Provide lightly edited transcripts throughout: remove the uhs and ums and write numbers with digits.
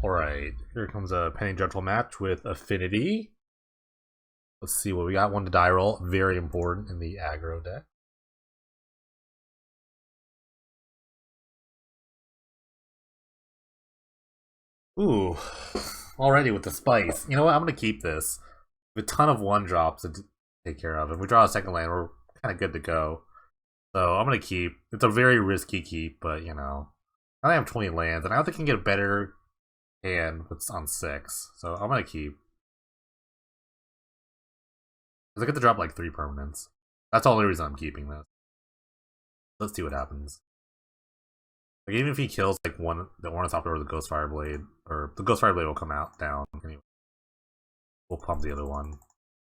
Alright, here comes a Penny Dreadful match with Affinity. Let's see what we got. One to die roll. Very important in the aggro deck. Ooh, already with the spice. You know what? I'm going to keep this. We have a ton of one drops to take care of. If we draw a second land, we're kind of good to go. So I'm going to keep. It's a very risky keep, but you know. I have 20 lands, and I don't think I can get a better hand that's on 6. So I'm going to keep. Because I get to drop like 3 permanents. That's the only reason I'm keeping this. Let's see what happens. Like, even if he kills like the Ornithopter or the Ghost Fireblade, or the Ghost Fireblade will come out down. Anyway, we'll pump the other one.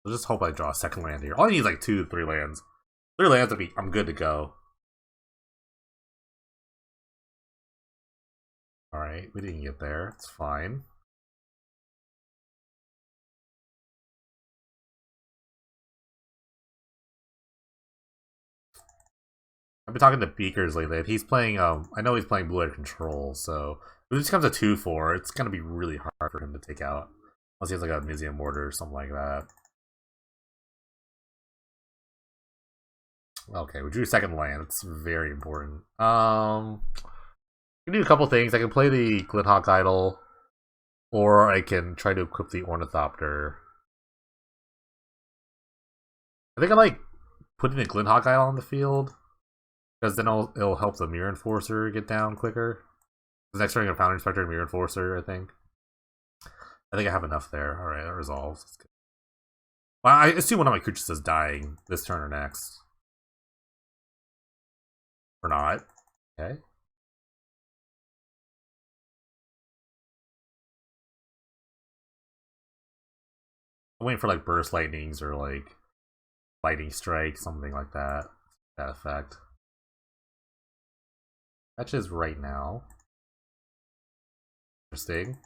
So just hope I draw a second land here. All I need is like 2 to 3 lands. 3 lands to be, I'm good to go. Alright, we didn't get there. It's fine. I've been talking to Beakers lately. He's playing, I know he's playing Blue Eye Control, so if this becomes a 2/4, it's gonna be really hard for him to take out. Unless he has like a Mizium Mortar or something like that. Okay, we drew second land. It's very important. I can do a couple things. I can play the Glinthawk Idol, or I can try to equip the Ornithopter. I think I like putting the Glinthawk Idol on the field, because then it'll help the Mirror Enforcer get down quicker. The next turn, a Foundry Inspector and Mirror Enforcer, I think. I think I have enough there. Alright, that resolves. Well, I assume one of my creatures is dying this turn or next. Or not. Okay. I'm waiting for like Burst Lightnings or like Lightning Strike, something like that. That effect. Fetches right now. Interesting.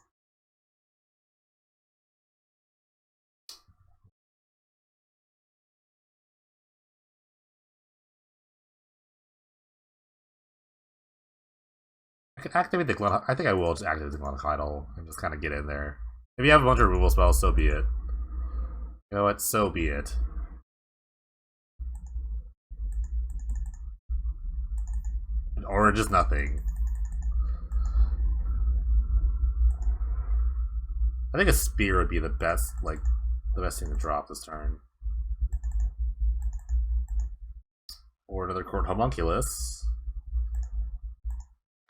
I can activate the Glen. I think I will just activate the Glenhawk Idol and just kind of get in there. If you have a bunch of removal spells, so be it. You know what? So be it. Or just nothing. I think a spear would be the best, like, the best thing to drop this turn. Or another Court Homunculus.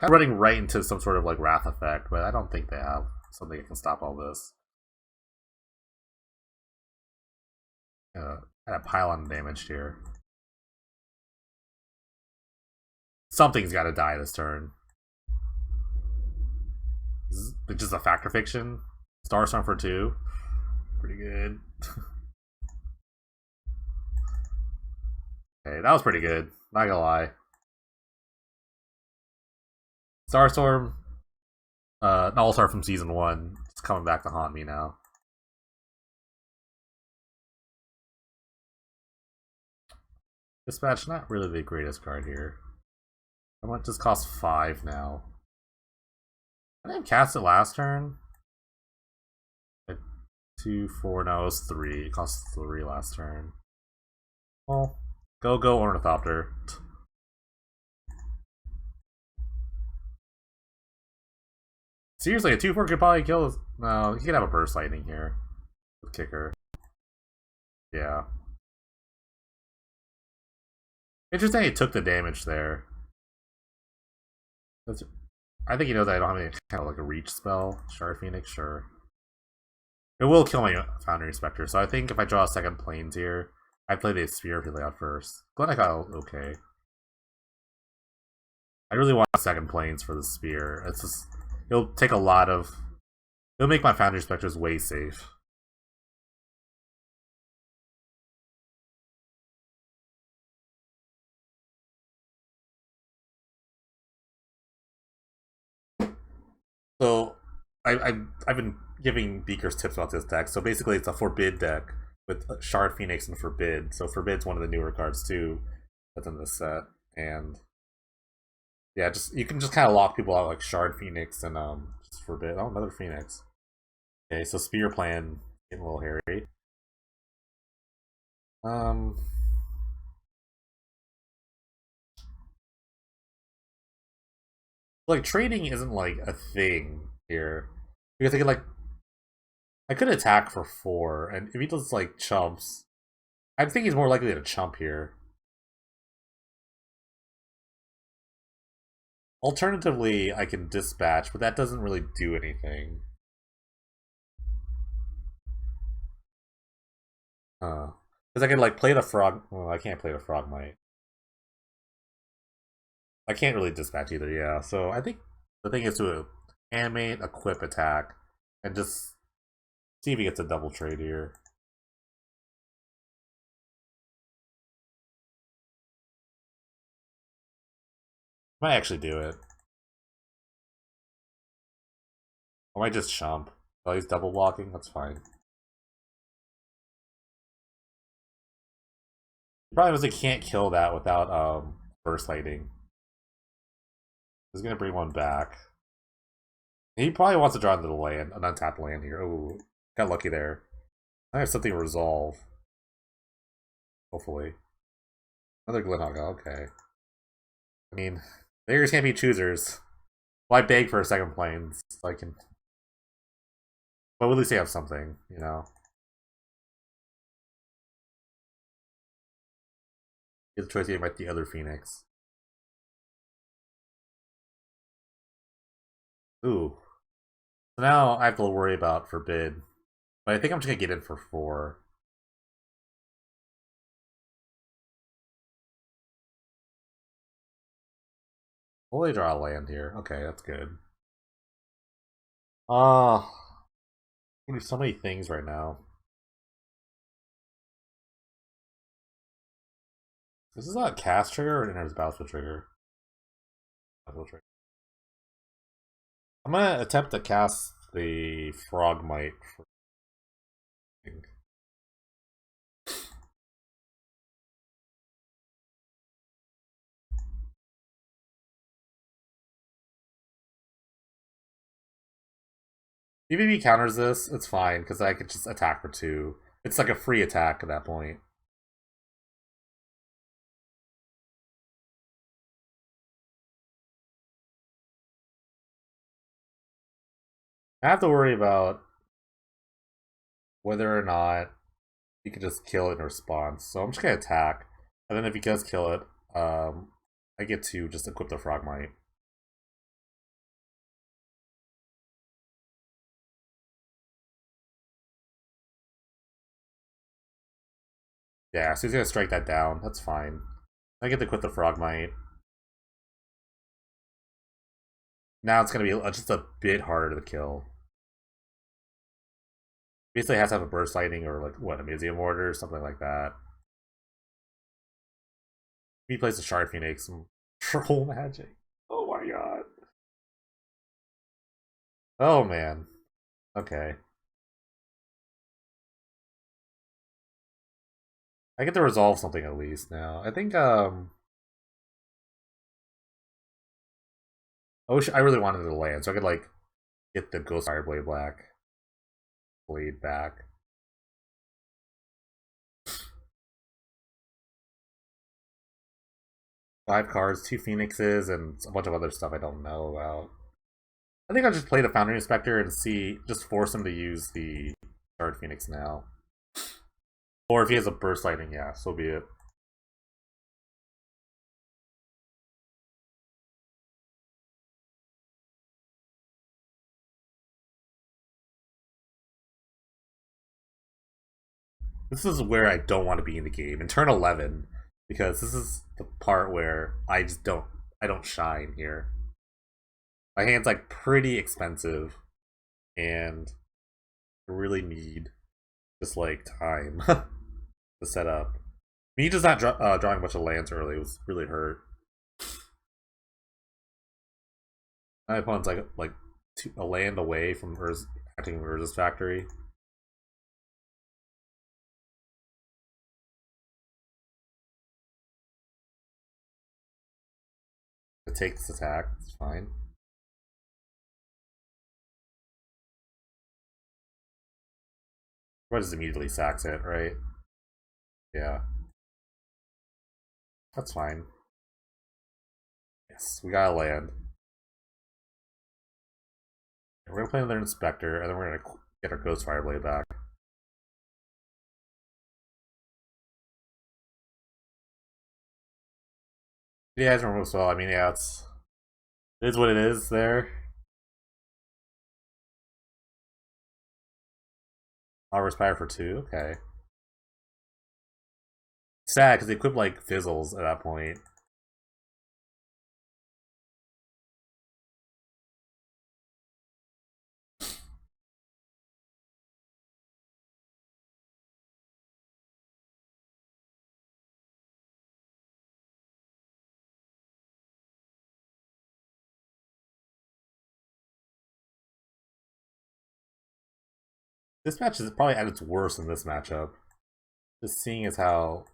Kind of running right into some sort of like Wrath effect, but I don't think they have something that can stop all this. Kind of pylon damaged here. Something's got to die this turn. Is it just a Factor Fiction? Starstorm for 2. Pretty good. Okay, that was pretty good. Not gonna lie. Starstorm, an All-Star from Season 1. It's coming back to haunt me now. Dispatch, not really the greatest card here. How much does cost 5 now? I didn't cast it last turn. 2, 4, no, it was 3. It cost 3 last turn. Well, go Ornithopter. Seriously, a 2/4 could probably kill us. No, he could have a Burst Lightning here. With Kicker. Yeah. Interesting he took the damage there. I think he knows I don't have any kind of like a reach spell. Shard Phoenix, sure. It will kill my Foundry Inspector, so I think if I draw a second Plains here, I play the Sphere if you lay out first. Glenhawk, okay. I really want a second Plains for the Spear. It's just, it'll take a lot of... It'll make my Foundry Inspectors way safe. So, I've been giving Beakers tips about this deck. So basically it's a Forbid deck with Shard Phoenix and Forbid. So Forbid's one of the newer cards too that's in this set. And Yeah, just you can just kind of lock people out like Shard Phoenix and just Forbid. Oh, another Phoenix. Okay, so Spear Plan getting a little hairy. Um, like trading isn't like a thing here because I could attack for 4, and if he does like chumps, I think he's more likely to chump here. Alternatively, I can dispatch, but that doesn't really do anything. Because I could like play the frog. Well, I can't play the frog might. I can't really dispatch either. Yeah, so I think the thing is to animate, equip, attack, and just see if he gets a double trade here. Might actually do it. I might just chump. Oh, he's double blocking. That's fine. The problem is he can't kill that without burst lighting. He's gonna bring one back. He probably wants to draw into the land, an untapped land here. Oh, got lucky there. I have something to resolve. Hopefully. Another Glenhog, okay. I mean, beggars can't be choosers. Why beg for a second plane? So I can... But at least they have something, you know? Get the choice to get the other Phoenix. Ooh. So now I have to worry about Forbid. But I think I'm just gonna get in for 4. Only draw a land here. Okay, that's good. Ah, uh, so many things right now. This is not a cast trigger or an enters battlefield trigger. Battlefield trigger. I'm gonna attempt to cast the Frogmite. Even if he counters this, it's fine because I could just attack for 2. It's like a free attack at that point. I have to worry about whether or not he can just kill it in response. So I'm just gonna attack, and then if he does kill it, I get to just equip the Frogmite. Yeah, so he's gonna strike that down. That's fine. I get to equip the Frogmite. Now it's gonna be just a bit harder to kill. Basically, it has to have a burst lightning or like what, a Museum Order or something like that. He plays the Shard Phoenix and Troll Magic. Oh my god. Oh man. Okay. I get to resolve something at least now. I think I really wanted to land, so I could like get the Ghost Fire Blade back. 5 cards, 2 Phoenixes, and a bunch of other stuff I don't know about. I think I'll just play the Foundry Inspector and see, just force him to use the Shard Phoenix now. Or if he has a Burst Lightning, yeah, so be it. This is where I don't want to be in the game. In turn 11, because this is the part where I don't shine here. My hand's like pretty expensive, and I really need just like time to set up. Me just not drawing a bunch of lands early was really hurt. My opponent's like a land away from acting Urza's Factory. to take this attack. It's fine. What just immediately sacks it, right? Yeah. That's fine. Yes, we gotta land. We're gonna play another Inspector, and then we're gonna get our Ghost Fireblade back. Yeah, it's removal spell. I mean, yeah, it is what it is there. I'll respire for 2, okay. Sad, because the equip like fizzles at that point. This match is probably at its worst in this matchup. Just seeing as how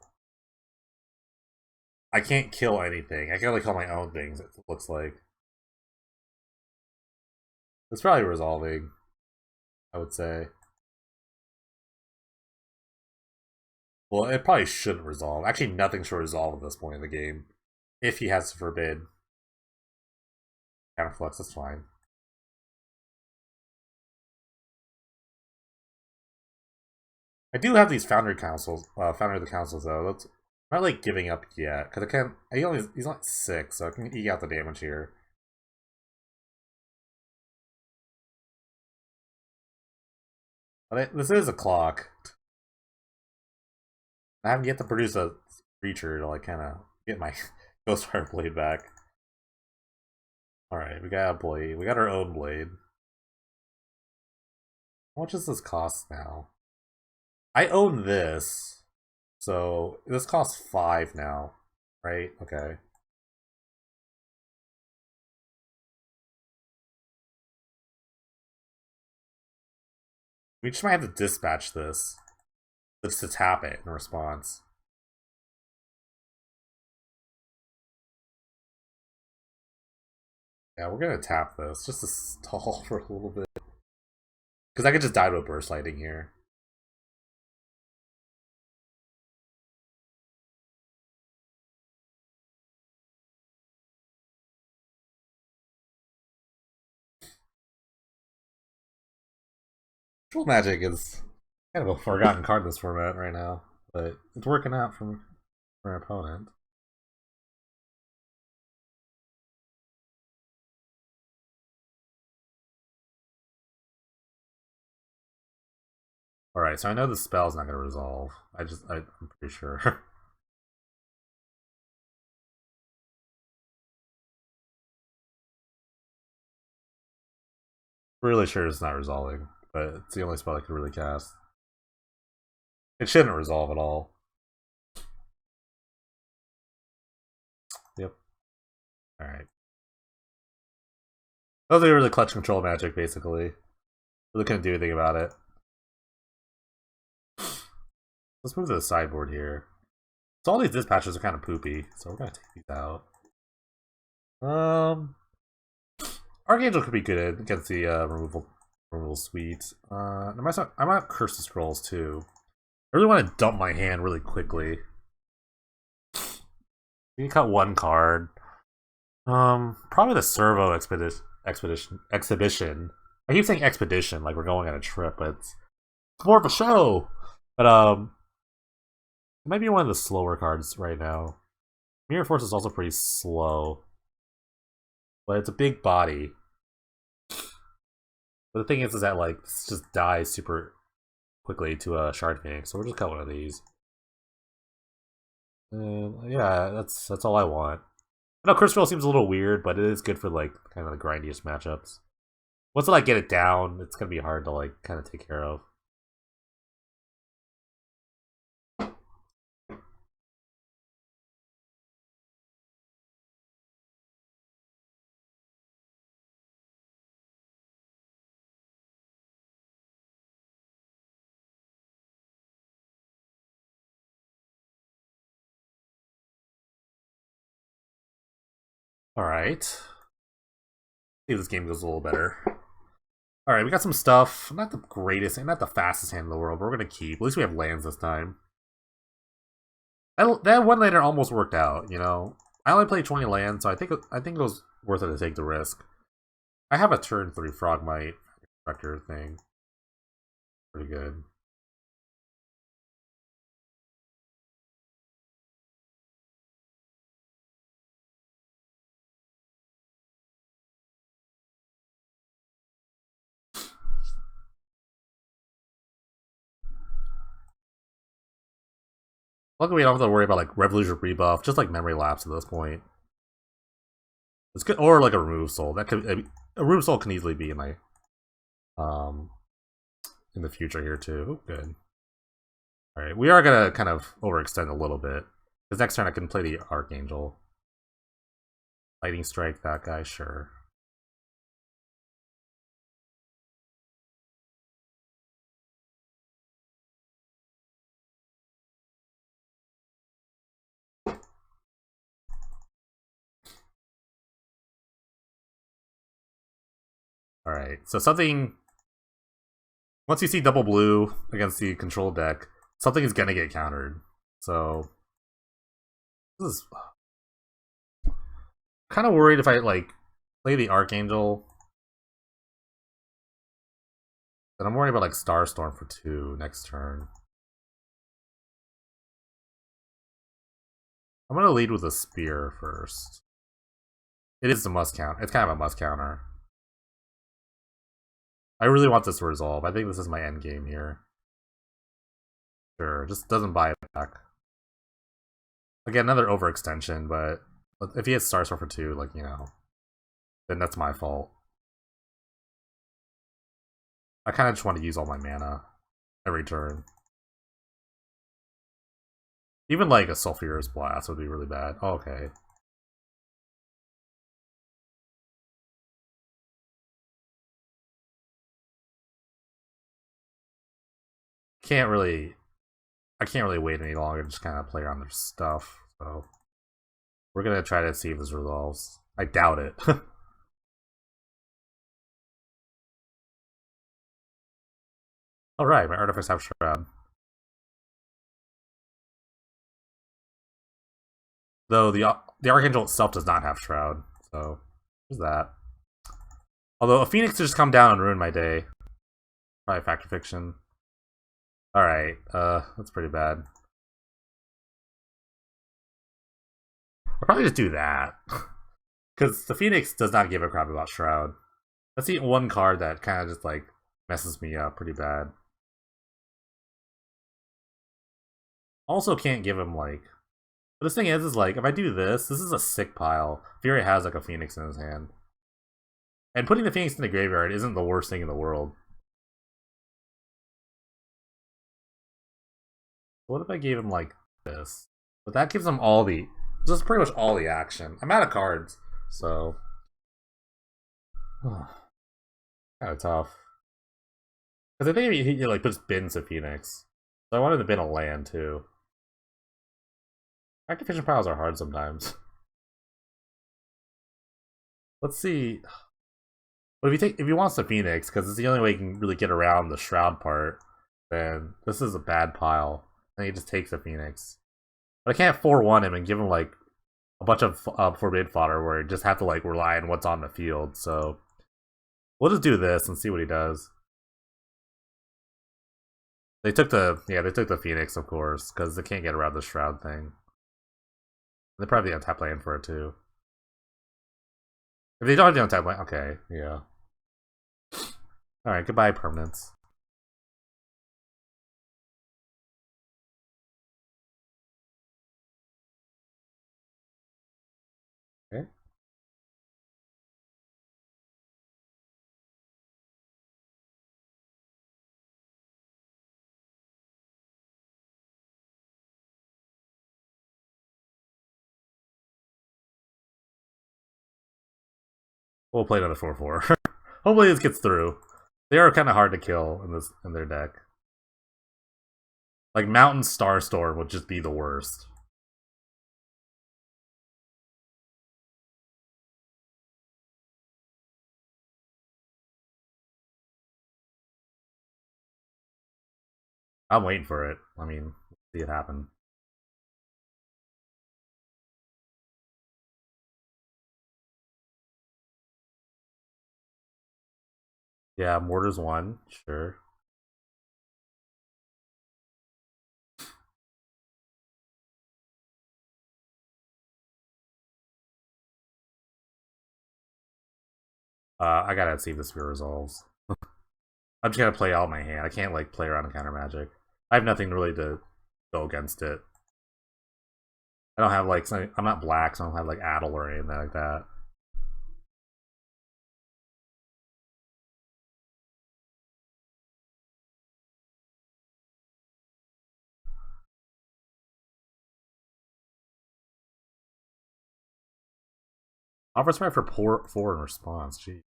I can't kill anything. I can only kill my own things, it looks like. It's probably resolving, I would say. Well, it probably shouldn't resolve. Actually, nothing should resolve at this point in the game. If he has to forbid. Counterflux, that's fine. I do have these Foundry Councils, Foundry of the Councils though. I'm not like giving up yet, because I can't. He's only 6, so I can eke out the damage here. But this is a clock. I haven't yet to produce a creature to like kind of get my Ghostfire Blade back. All right, we got a blade. We got our own blade. How much does this cost now? I own this, so this costs 5 now, right? Okay. We just might have to dispatch this just to tap it in response. Yeah, we're gonna tap this just to stall for a little bit. Because I could just die to a burst lighting here. Control Magic is kind of a forgotten card in this format right now, but it's working out for an opponent. Alright, so I know the spell's not gonna resolve. I'm pretty sure. Really sure it's not resolving, but it's the only spell I could really cast. It shouldn't resolve at all. Yep. Alright. Those are really clutch control magic, basically. Really couldn't do anything about it. Let's move to the sideboard here. So all these dispatches are kind of poopy, so we're gonna take these out. Archangel could be good against the removal suite. I might curse the scrolls too. I really want to dump my hand really quickly. We can cut 1 card. Probably the Servo exhibition. I keep saying expedition like we're going on a trip, but it's more of a show. But it might be one of the slower cards right now. Mirror Force is also pretty slow, but it's a big body. But the thing is that like this just dies super quickly to a Shard Phoenix, so we'll just cut one of these. And yeah, that's all I want. I know Crystal seems a little weird, but it is good for like kind of the grindiest matchups. Once I like get it down, it's gonna be hard to like kind of take care of. Alright. See if this game goes a little better. Alright, we got some stuff. Not the greatest, not the fastest hand in the world, but we're gonna keep. At least we have lands this time. That one lander almost worked out, you know? I only played 20 lands, so I think it was worth it to take the risk. I have a turn 3 Frogmite Spectre thing. Pretty good. Luckily, we don't have to worry about like Revolution Rebuff, just like Memory Lapse at this point. It's good, or like a Remove Soul. That could a Remove Soul can easily be in my in the future here too. Good. All right, we are gonna kind of overextend a little bit because next turn I can play the Archangel. Lightning Strike that guy, sure. Alright, so something... Once you see double blue against the control deck, something is gonna get countered. So... This is... kind of worried if I, like, play the Archangel. Then I'm worried about, like, Starstorm for 2 next turn. I'm gonna lead with a Spear first. It is a must count. It's kind of a must counter. I really want this to resolve. I think this is my end game here. Sure, just doesn't buy it back. Again, another overextension, but if he hits Starstorm for 2, like, you know, then that's my fault. I kind of just want to use all my mana every turn. Even like a Sulphurous Blast would be really bad. Oh, okay. I can't really wait any longer to just kind of play around their stuff. So we're gonna try to see if this resolves. I doubt it. Alright, my artifacts have Shroud. Though the Archangel itself does not have Shroud, so there's that. Although a Phoenix to just come down and ruin my day. Probably Fact or Fiction. Alright, that's pretty bad. I'll probably just do that. Because the Phoenix does not give a crap about Shroud. That's the one card that kind of just, like, messes me up pretty bad. Also can't give him, like... But the thing is, like, if I do this, this is a sick pile. Fury has, like, a Phoenix in his hand. And putting the Phoenix in the graveyard isn't the worst thing in the world. What if I gave him, like, this? But that gives him all the... Just pretty much all the action. I'm out of cards, so... kind of tough. Because I think he like puts bins of Phoenix. So I wanted to bin a land too. Activation piles are hard sometimes. Let's see. But if he wants the Phoenix, because it's the only way he can really get around the Shroud part, then this is a bad pile. And he just takes the Phoenix. But I can't 4-1 him and give him like a bunch of forbid fodder where he just have to like rely on what's on the field. So we'll just do this and see what he does. They took the Phoenix, of course, because they can't get around the Shroud thing. They probably untap land for it too. If they don't have the untap land, okay, yeah. Alright, goodbye permanents. Okay. We'll play another 4-4. Hopefully this gets through. They are kind of hard to kill in their deck. Like Mountain Starstorm would just be the worst. I'm waiting for it. I mean, see it happen. Yeah, Mortar's one, sure. I gotta see if the spear resolves. I'm just gonna play out my hand. I can't like play around and counter magic. I have nothing really to go against it. I don't have like I'm not black, so I don't have like Addle or anything like that. Offer smite for four in response. Gee.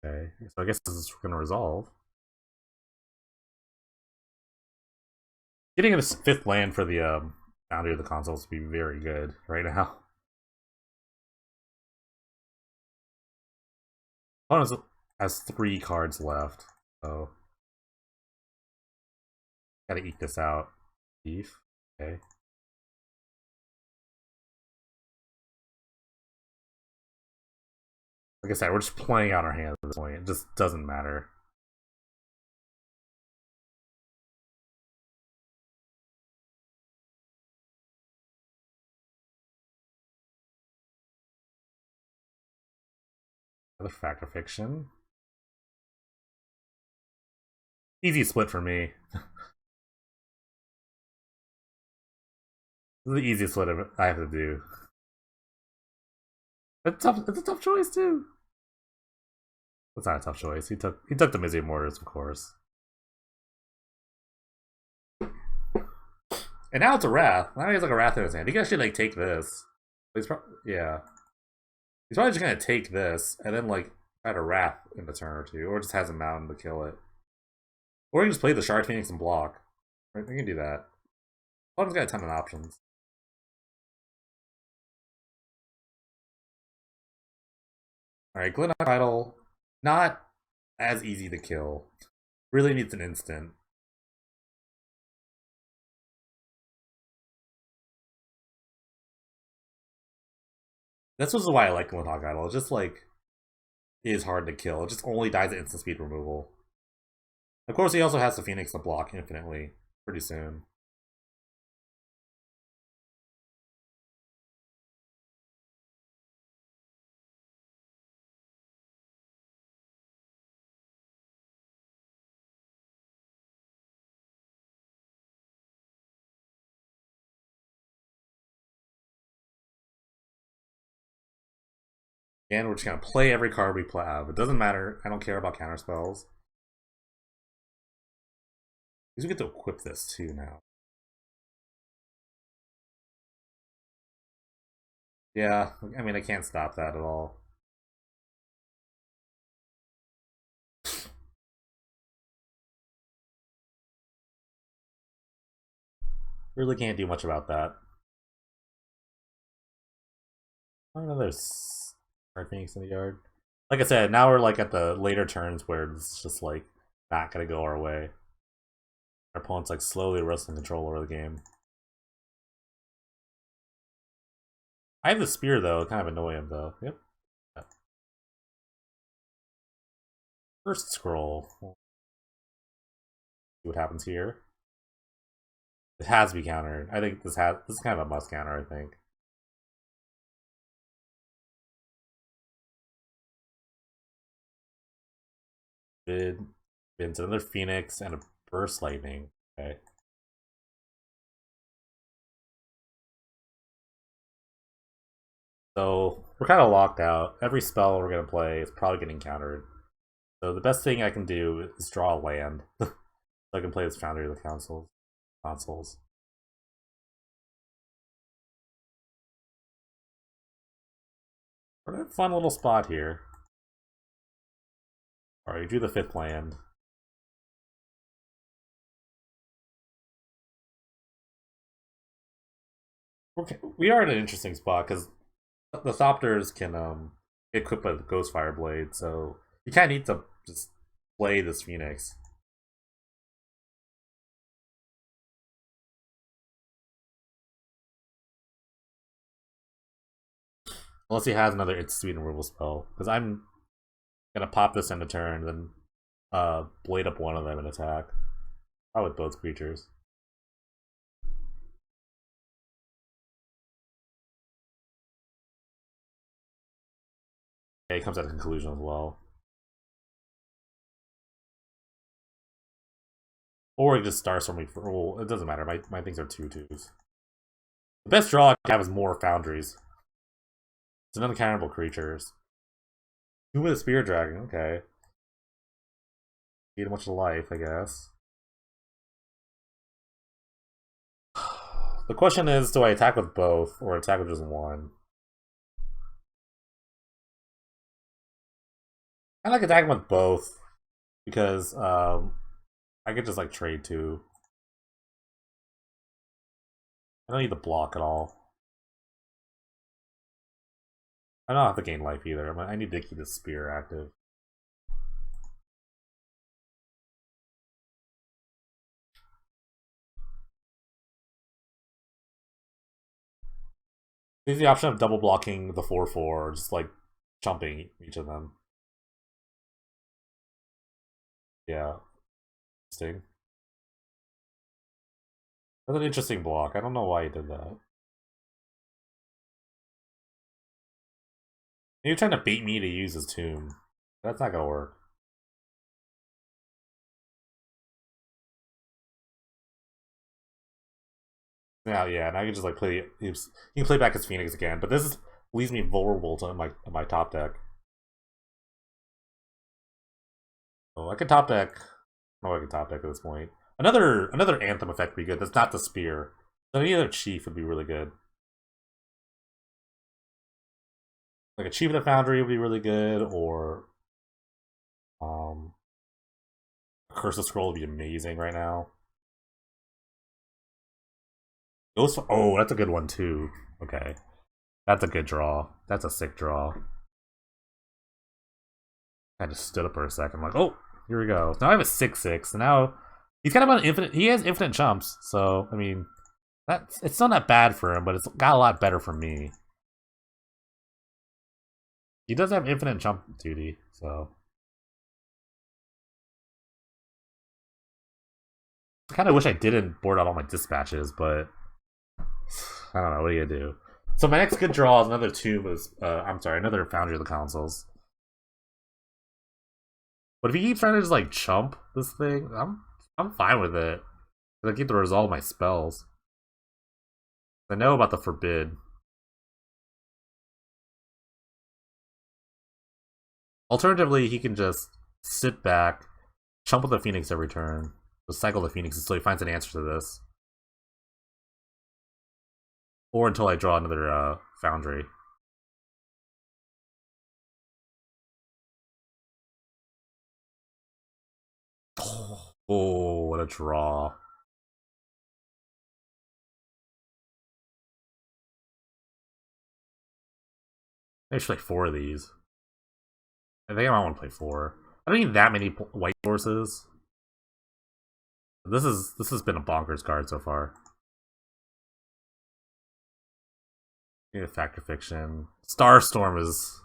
Okay, so I guess this is gonna resolve. Getting a fifth land for the boundary of the consoles would be very good right now. Opponent has 3 cards left, so gotta eat this out. Beef. Okay. Like I said, we're just playing out our hands at this point. It just doesn't matter. Another fact or fiction. Easy split for me. This is the easiest split I have to do. It's a tough choice too. It's not a tough choice. He took the Mizzy Mortars, of course. And now it's a Wrath. Now he has like a Wrath in his hand. He can actually like take this. Yeah. He's probably just gonna take this and then like try to Wrath in a turn or two, or just has a mountain to kill it. Or he can just play the Shard Phoenix and block. Right, we can do that. Opponent's got a ton of options. Alright, Glen Idol, not as easy to kill. Really needs an instant. This was why I like Glinthawk Idol. It's just like it is hard to kill. It just only dies at instant speed removal. Of course, he also has the Phoenix to block infinitely pretty soon. And we're just gonna play every card we have. It doesn't matter. I don't care about counter spells. Because we get to equip this too now. Yeah, I mean I can't stop that at all. Really can't do much about that. I don't know. There's Phoenix in the yard. Like I said, now we're like at the later turns where it's just like not gonna go our way. Our opponent's like slowly wrestling control over the game. I have the spear though, kind of annoy him though. Yep. First scroll. See what happens here. It has to be countered. I think this is kind of a must counter, I think. Bid into another Phoenix and a Burst Lightning. Okay. So we're kind of locked out. Every spell we're gonna play is probably getting countered. So the best thing I can do is draw a land. So I can play this Foundry of the consoles. We're in a fun little spot here. Alright, we do the 5th land. We are in an interesting spot because the Thopters can equip a Ghostfire Blade, so you kind of need to just play this Phoenix. Unless he has another instant removal spell. Because I'm gonna pop this end of turn, then blade up one of them and attack. Probably with both creatures. Yeah, he comes at a conclusion as well. Or he just Starstorm me for. Well, it doesn't matter. My things are 2/2s. The best draw I can have is more Foundries. It's an uncounterable creatures. Two with a Spear Dragon, okay. Need much life, I guess. The question is, do I attack with both or attack with just one? I like attacking with both because I could just like trade too. I don't need the block at all. I don't have to gain life either. I need to keep the spear active. There's the option of double blocking the 4/4, just like jumping each of them. Yeah. Interesting. That's an interesting block. I don't know why he did that. You're trying to bait me to use his tomb. That's not gonna work. Now, yeah, now you can just like play. You can play back his Phoenix again, but leaves me vulnerable to my top deck. Oh, I could top deck. Oh, I could top deck at this point. Another Anthem effect would be good. That's not the spear. So any other Chief would be really good. Like a Chief of the Foundry would be really good, or Curse of Scroll would be amazing right now. Ghost. Oh, that's a good one too. Okay, that's a good draw. That's a sick draw. I just stood up for a second. I'm like, oh, here we go. Now I have a 6/6. And now he's kind of on infinite. He has infinite chumps. So I mean, it's still not bad for him, but it's got a lot better for me. He does have infinite chump duty, so I kind of wish I didn't board out all my dispatches, but I don't know. What are you gonna do? So my next good draw is another tomb. I'm sorry, another Foundry of the Councils. But if he keeps trying to just like chump this thing, I'm fine with it. I get to resolve my spells. I know about the forbid. Alternatively, he can just sit back, chump with the Phoenix every turn, just cycle the Phoenix until he finds an answer to this. Or until I draw another Foundry. Oh, what a draw. I should play 4 of these. I think I might want to play 4. I don't need that many white horses. This has been a bonkers card so far. Need a Factor Fiction. Starstorm is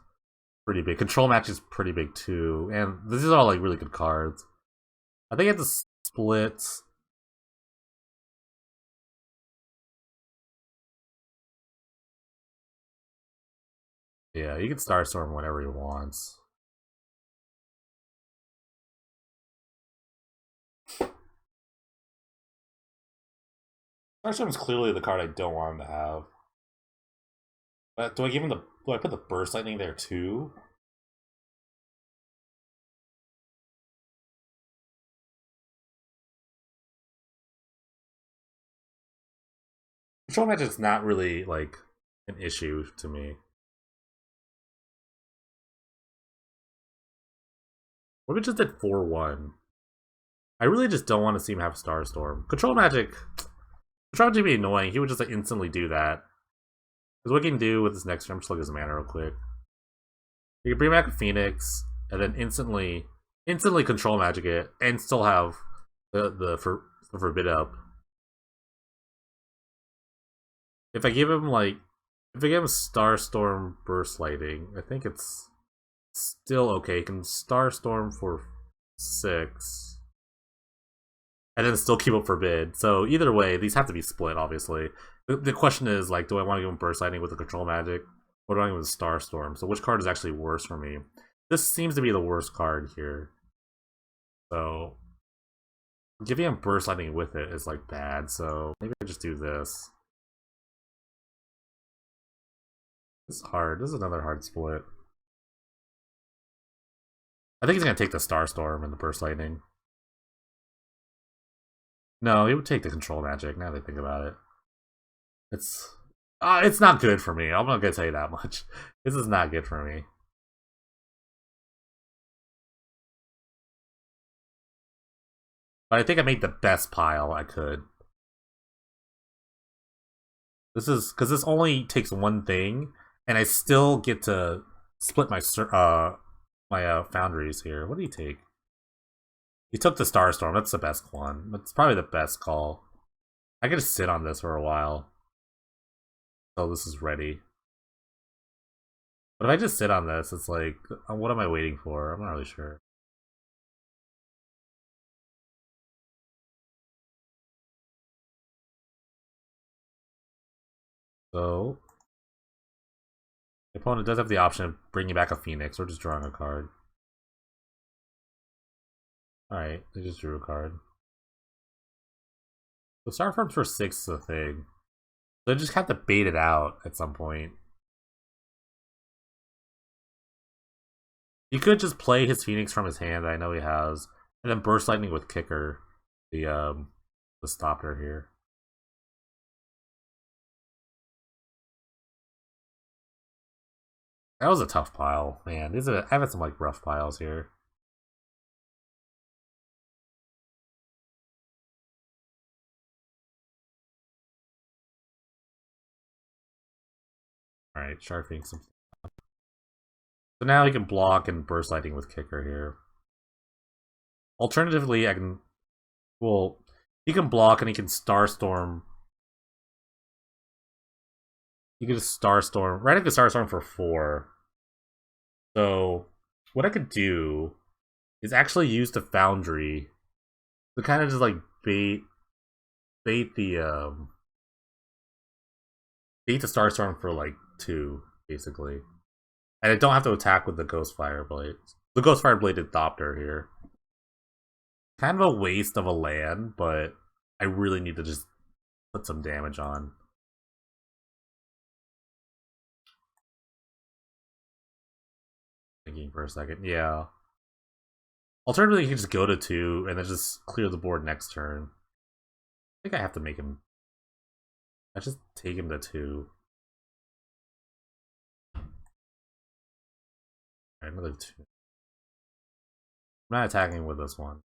pretty big. Control Match is pretty big too. And these are all like really good cards. I think I have to split. Yeah, you can Starstorm whenever he wants. Starstorm is clearly the card I don't want him to have. But do I give him the? Do I put the Burst Lightning there too? Control Match is not really like an issue to me. What if we just did 4/1? I really just don't want to see him have Starstorm. Control Magic would be annoying. He would just like instantly do that. Because what he can do with his next turn, I'm just look at his mana real quick. He can bring back a Phoenix and then instantly Control Magic it and still have the Forbid up. If I give him like If I give him Starstorm Burst Lightning, I think it's still okay. You can Starstorm for 6. And then still keep up Forbid. So either way, these have to be split, obviously. The question is, like, do I want to give him Burst Lightning with the Control Magic? Or do I give him Starstorm? So which card is actually worse for me? This seems to be the worst card here. So giving him Burst Lightning with it is, like, bad. So maybe I just do this. This is hard. This is another hard split. I think he's going to take the Starstorm and the Burst Lightning. No, he would take the Control Magic, now that I think about it. It's not good for me. I'm not going to tell you that much. This is not good for me. But I think I made the best pile I could. This is because this only takes one thing, and I still get to split my foundries here. What do you take? He took the Starstorm. That's the best one. That's probably the best call. I gotta sit on this for a while. So this is ready. But if I just sit on this, it's like, what am I waiting for? I'm not really sure. So the opponent does have the option of bringing back a Phoenix or just drawing a card. Alright, they just drew a card. So Star Farms for 6 is a thing. So they just have to bait it out at some point. He could just play his Phoenix from his hand that I know he has, and then Burst Lightning with Kicker, the stopper here. That was a tough pile, man. I've had some like rough piles here. Alright, Sharping some. So now he can block and Burst Lightning with Kicker here. Alternatively, I can. Well, he can block and he can Starstorm. He can just Starstorm. Right, I could Starstorm for 4. So, what I could do is actually use the Foundry to kind of just like bait the Starstorm for like 2, basically. And I don't have to attack with the Ghost Fire Blade. The Ghost Fire Bladed Thopter here. Kind of a waste of a land, but I really need to just put some damage on. Thinking for a second. Yeah. Alternatively, you can just go to 2 and then just clear the board next turn. I think I have to make him. I just take him to 2. Alright, another 2. I'm not attacking with this one.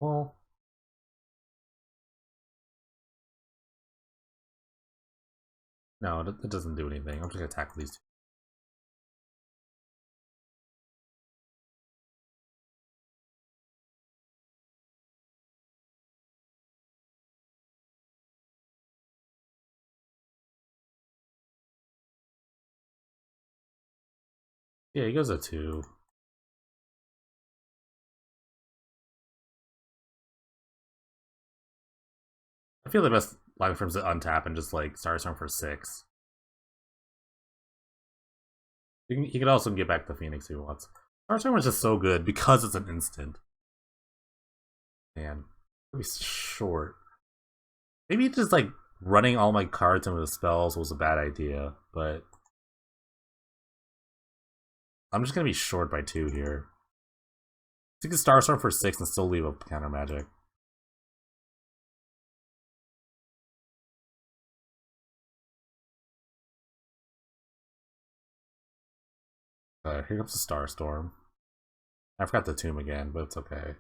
Well, no, it doesn't do anything. I'm just gonna attack with these 2. Yeah, he goes to 2. I feel the best line from to untap and just like Starstorm for 6. He could also get back the Phoenix if he wants. Starstorm is just so good because it's an instant. Man, it'll be short. Maybe just like running all my cards into the spells was a bad idea, but I'm just gonna be short by 2 here. You can Starstorm for 6 and still leave a counter magic. Here comes the Starstorm. I forgot the tomb again, but it's okay.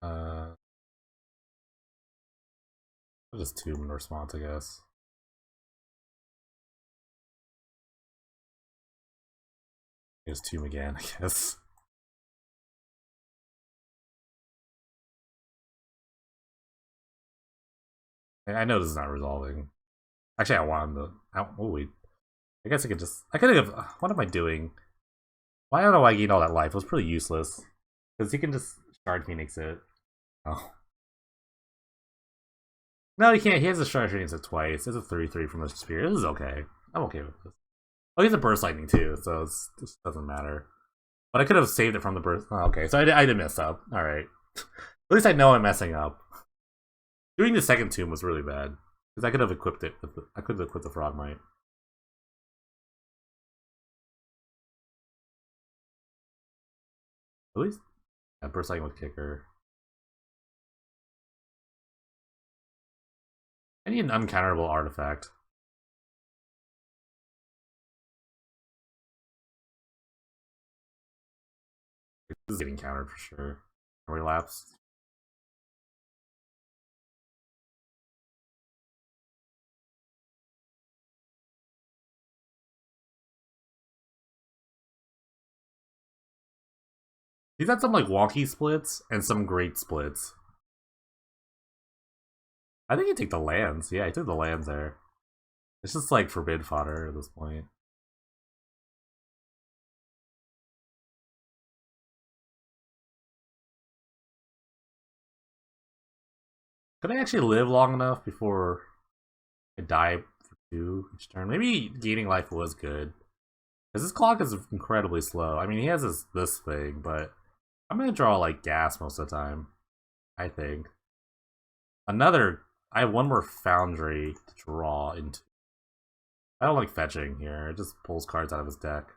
I'll just tomb in response, I guess. His tomb again, I guess. I know this is not resolving. Actually, I wanted to. Oh wait, I guess I could just. I could have. What am I doing? Why don't know why I gained all that life? It was pretty useless. Because he can just Shard Phoenix it. Oh. No, he can't. He has a Shard Phoenix it twice. It's a 3/3 from the spear. This is okay. I'm okay with this. Oh, he has a Burst Lightning too, so this doesn't matter. But I could have saved it from the burst. Oh, okay, so I did mess up. Alright. At least I know I'm messing up. Doing the second tomb was really bad. Because I could have equipped it. I could have equipped the Frogmite. At least. Yeah, Burst Lightning with Kicker. I need an uncounterable artifact. This is getting countered for sure. Relapse. He's had some like wonky splits and some great splits. I think he took the lands. Yeah, he took the lands there. It's just like forbid fodder at this point. Could I actually live long enough before I die for 2 each turn? Maybe gaining life was good. Because his clock is incredibly slow. I mean, he has this thing, but I'm going to draw like gas most of the time, I think. I have one more Foundry to draw into. I don't like fetching here. It just pulls cards out of his deck.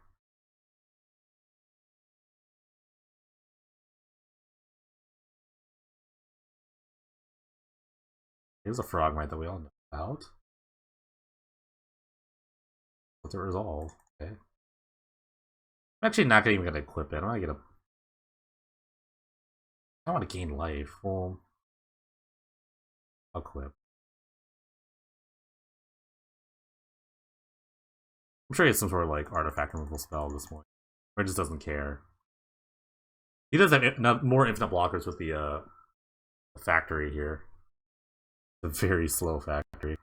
Here's a Frogmite that we all know about. What's it resolve? Okay. I'm actually not even going to equip it. I'm going to get a... I want to gain life. Well, I'll equip. I'm sure he has some sort of like artifact removal spell at this point. Or he just doesn't care. He does have more infinite blockers with the factory here. The very slow factory.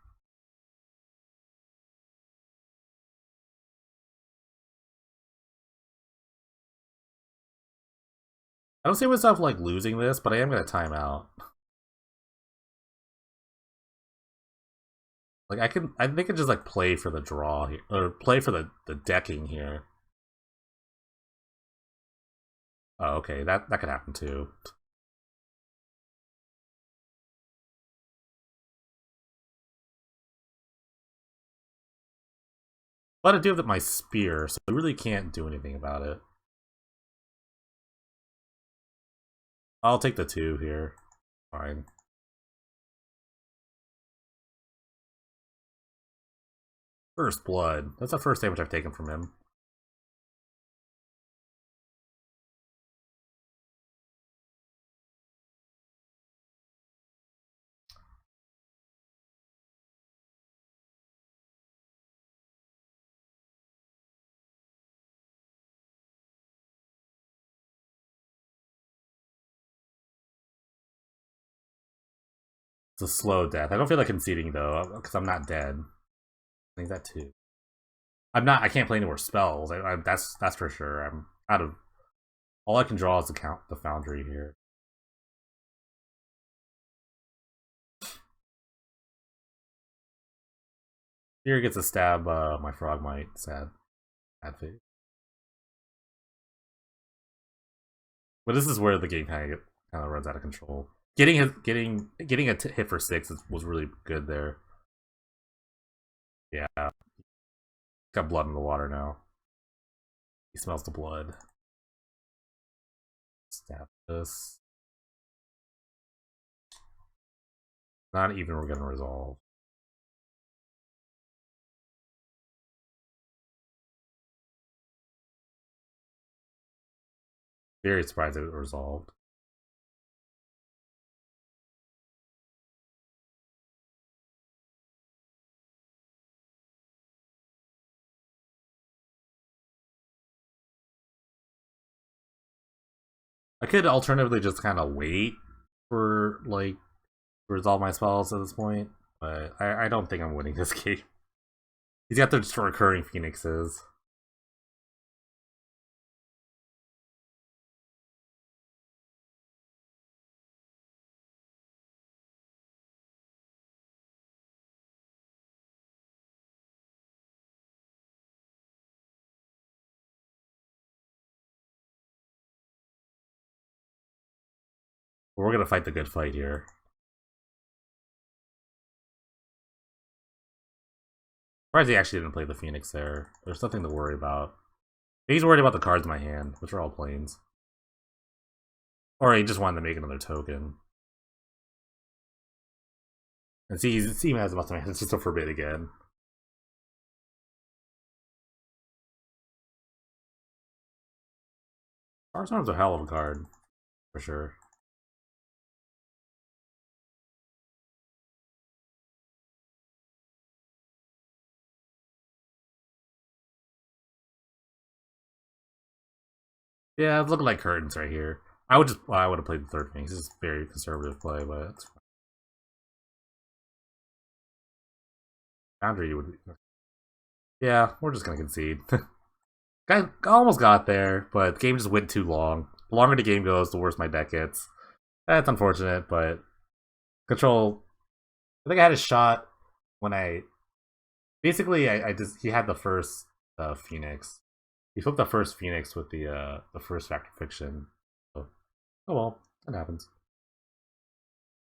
I don't see myself like losing this, but I am gonna time out. Like I think I could just like play for the draw here, or play for the decking here. Oh, okay, that could happen too. But I do have my spear, so I really can't do anything about it. I'll take the 2 here. Fine. First blood. That's the first damage I've taken from him. It's a slow death. I don't feel like conceding though, because I'm not dead. I think that too. I'm not. I can't play any more spells. That's for sure. I'm out of. All I can draw is the Foundry here. Here gets a stab. My Frogmite. Sad face. But this is where the game kind of runs out of control. Getting a hit for 6 was really good there. Yeah, got blood in the water now. He smells the blood. Stab this. Not even we're gonna resolve. Very surprised it resolved. I could alternatively just kind of wait for like to resolve my spells at this point, but I don't think I'm winning this game. He's got the just recurring phoenixes. We're gonna fight the good fight here. Surprised he actually didn't play the Phoenix there. There's nothing to worry about. He's worried about the cards in my hand, which are all planes. Or he just wanted to make another token. And see, he even has enough to hand. It's just a forbid again. Starstorm's a hell of a card, for sure. Yeah, it's looking like curtains right here. I would have played the third Phoenix. This is a very conservative play, but it's fine. Boundary would be. Yeah, we're just gonna concede. I almost got there, but the game just went too long. The longer the game goes, the worse my deck gets. That's unfortunate, but control. I think I had a shot when I basically I just he had the first Phoenix. He flipped the first Phoenix with the first Factor Fiction. So, oh well, that happens.